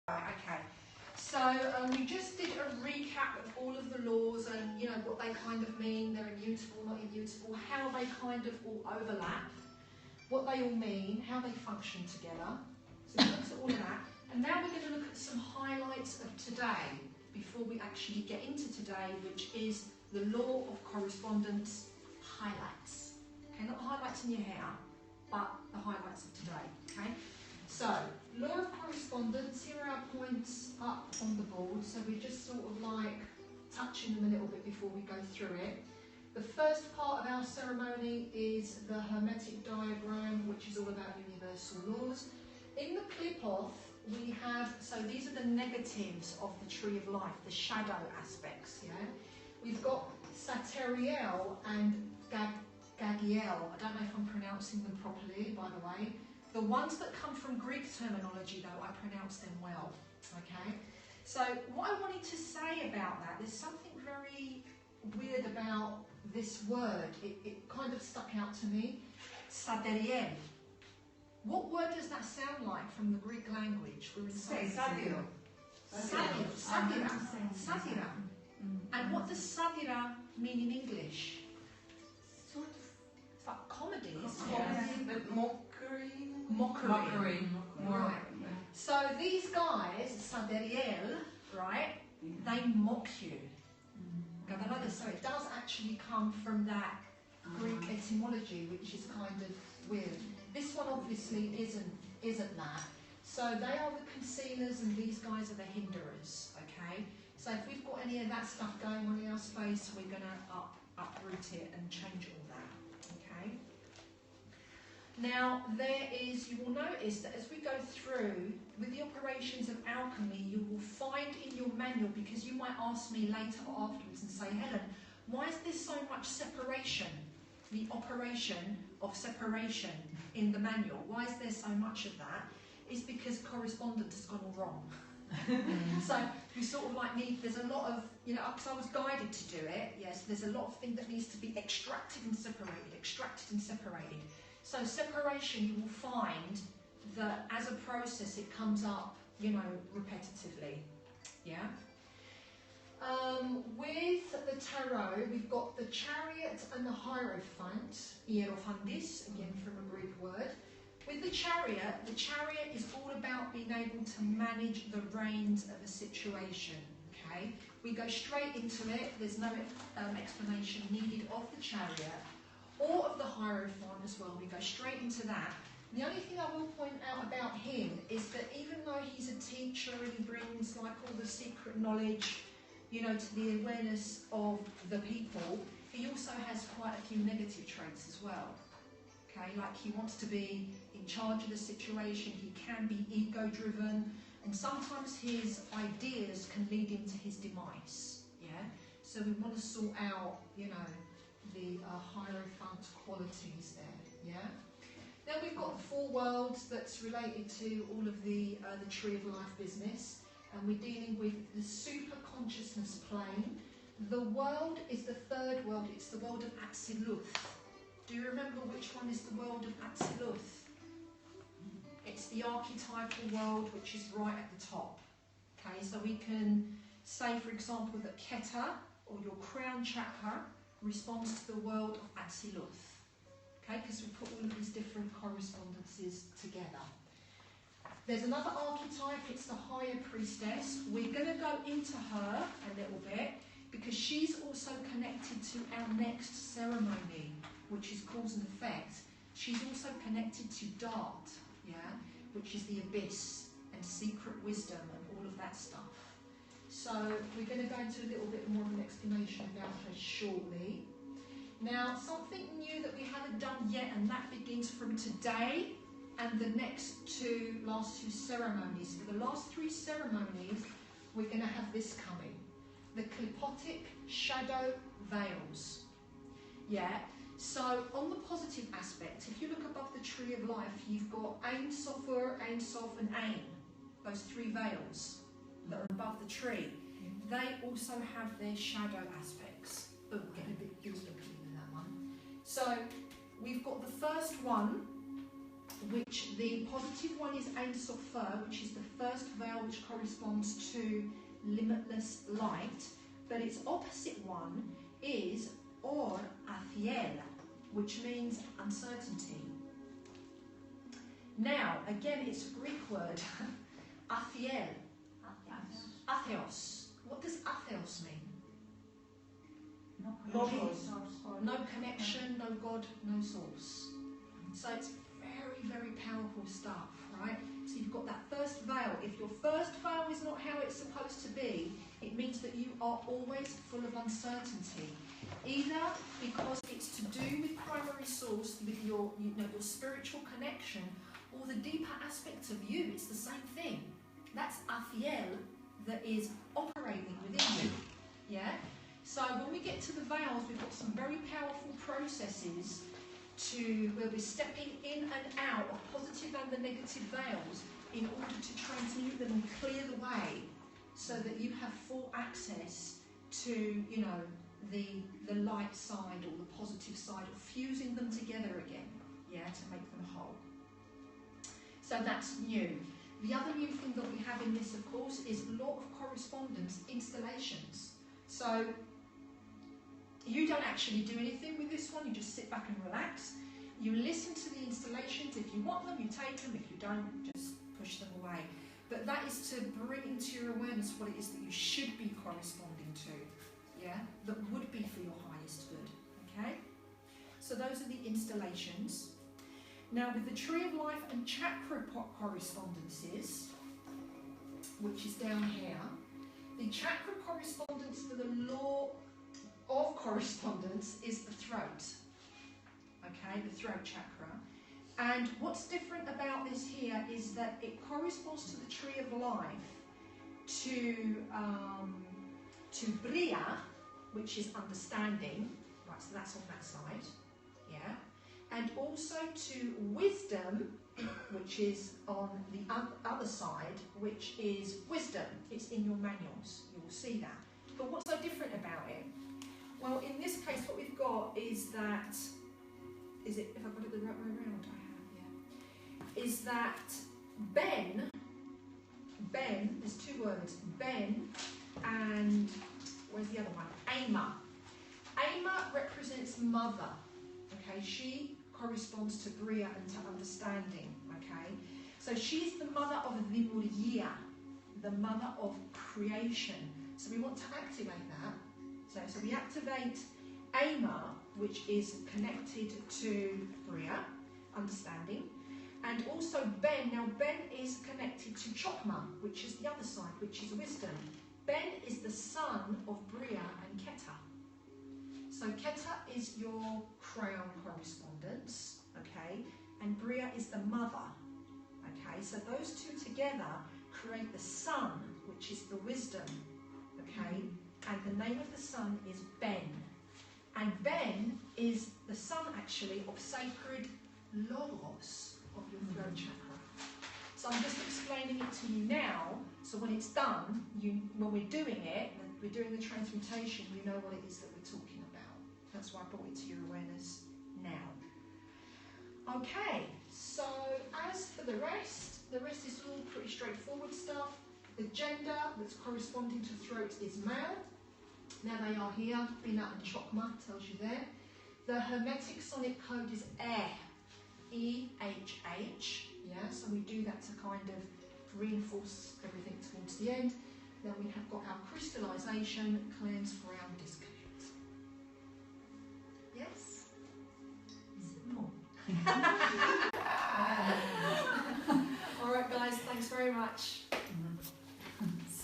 Right, okay. So we just did a recap of all of the laws and what they kind of mean. They're immutable, not immutable, how they kind of all overlap, what they all mean, how they function together. So we looked at all of that. And now we're going to look at some highlights of today before we actually get into today, which is the law of correspondence highlights. Okay, not the highlights in your hair, but the highlights of today. Okay. So, law of correspondence, here are our points up on the board, so we're just sort of like touching them a little bit before we go through it. The first part of our ceremony is the Hermetic diagram, which is all about universal laws. In the clip-off, we have, so these are the negatives of the tree of life, the shadow aspects, yeah? We've got Sateriel and Gagiel, I don't know if I'm pronouncing them properly, by the way. The ones that come from Greek terminology, though, I pronounce them well, okay? So what I wanted to say about that, there's something very weird about this word. It kind of stuck out to me. Sateriel. What word does that sound like from the Greek language? We're in Satiro. Satira. And what does satira mean in English? Sort It's like comedy, of isn't it? but mockery. Mockery. Right. So these guys, Saderiel, right, they mock you. So it does actually come from that Greek etymology, which is kind of weird. This one obviously isn't that. So they are the concealers and these guys are the hinderers, okay? So if we've got any of that stuff going on in our space, we're going to uproot it and change all that, okay? Now, you will notice that as we go through, with the operations of alchemy, you will find in your manual, because you might ask me later or afterwards and say, Helen, why is there so much separation? The operation of separation in the manual, why is there so much of that? It's because correspondence has gone all wrong. So we sort of like there's a lot of, because I was guided to do it, yes, there's a lot of things that needs to be extracted and separated. So separation, you will find that as a process it comes up, repetitively, yeah? With the tarot, we've got the chariot and the hierophant, hierophantis, again from a Greek word. With the chariot is all about being able to manage the reins of a situation, okay? We go straight into it, there's no explanation needed of the chariot or of the hierophant as well, we go straight into that. The only thing I will point out about him is that even though he's a teacher and he brings like all the secret knowledge, to the awareness of the people, he also has quite a few negative traits as well. Okay, like he wants to be in charge of the situation, he can be ego-driven, and sometimes his ideas can lead him to his demise, yeah? So we want to sort out, the Hierophant qualities there, yeah? Then we've got the four worlds that's related to all of the Tree of Life business, and we're dealing with the super consciousness plane. The world is the third world, it's the world of Atziluth. Do you remember which one is the world of Atziluth? It's the archetypal world, which is right at the top. Okay, so we can say, for example, that Keter, or your crown chakra, responds to the world of Atziluth. Okay, because we put all of these different correspondences together. There's another archetype, it's the higher priestess. We're going to go into her a little bit, because she's also connected to our next ceremony, which is cause and effect. She's also connected to Dart, yeah, which is the abyss and secret wisdom and all of that stuff. So we're going to go into a little bit more of an explanation about her shortly. Now, something new that we haven't done yet, and that begins from today and the last two ceremonies. For the last three ceremonies, we're going to have this coming. The clipotic shadow veils. Yeah, so on the positive aspect, if you look above the Tree of Life, you've got Ein Sofer, Ein Sof and Ein, those three veils that are above the tree. They also have their shadow aspects. Oh, getting a bit goosebumps in that one. So we've got the first one, which the positive one is Ein Sofer, which is the first vowel which corresponds to limitless light, but its opposite one is Or Athiel, which means uncertainty. Now, again, it's a Greek word, Athiel, Atheos. What does Atheos mean? No connection, no God, no source. So it's very, very powerful stuff, right? So you've got that first vowel. If your first vowel is not how it's supposed to be, it means that you are always full of uncertainty. Either because it's to do with primary source, with your, your spiritual connection, or the deeper aspects of you. It's the same thing. That's Athiel that is operating within you. Yeah? So when we get to the vowels, we've got some very powerful processes where we're stepping in and out of positive and the negative vowels in order to transmute them and clear the way so that you have full access to, the light side or the positive side, of fusing them together again, to make them whole. So that's new. The other new thing that we have in this, of course, is law of correspondence installations. So you don't actually do anything with this one, you just sit back and relax. You listen to the installations. If you want them, you take them. If you don't, just push them away. But that is to bring into your awareness what it is that you should be corresponding to, that would be for your highest good, okay? So those are the installations. Now with the Tree of Life and Chakra correspondences, which is down here, the chakra correspondence for the law of correspondence is the throat, okay, the throat chakra. And what's different about this here is that it corresponds to the Tree of Life, to Bria, which is understanding, right, so that's on that side, and also to wisdom, which is on the other side, which is wisdom. It's in your manuals, you will see that. But what's so different about it? Well, in this case, what we've got is that, if I've got it the right way around, I have, is that Ben, there's two words, Ben and, where's the other one? Ama. Ama represents mother, okay? She corresponds to Bria and to understanding, okay? So she's the mother of Vimuria, the mother of creation. So we want to activate that. So we activate Ama, which is connected to Bria, understanding, and also Ben. Now Ben is connected to Chokma, which is the other side, which is wisdom. Ben is the son of Bria and Keta. So Keta is your crown correspondence, okay, and Bria is the mother, okay. So those two together create the son, which is the wisdom, okay. And the name of the son is Ben. And Ben is the son, actually, of sacred logos of your throat chakra. So I'm just explaining it to you now, so when it's done, when we're doing it, we're doing the transmutation, you know what it is that we're talking about. That's why I brought it to your awareness now. Okay, so as for the rest is all pretty straightforward stuff. The gender that's corresponding to throat is male. Now they are here, Bina and Chokma, tells you there. The Hermetic sonic code is air, E-H-H, so we do that to kind of reinforce everything towards the end. Then we have got our crystallization, cleanse, ground, disconnect. Yes? Simple. All right guys, thanks very much.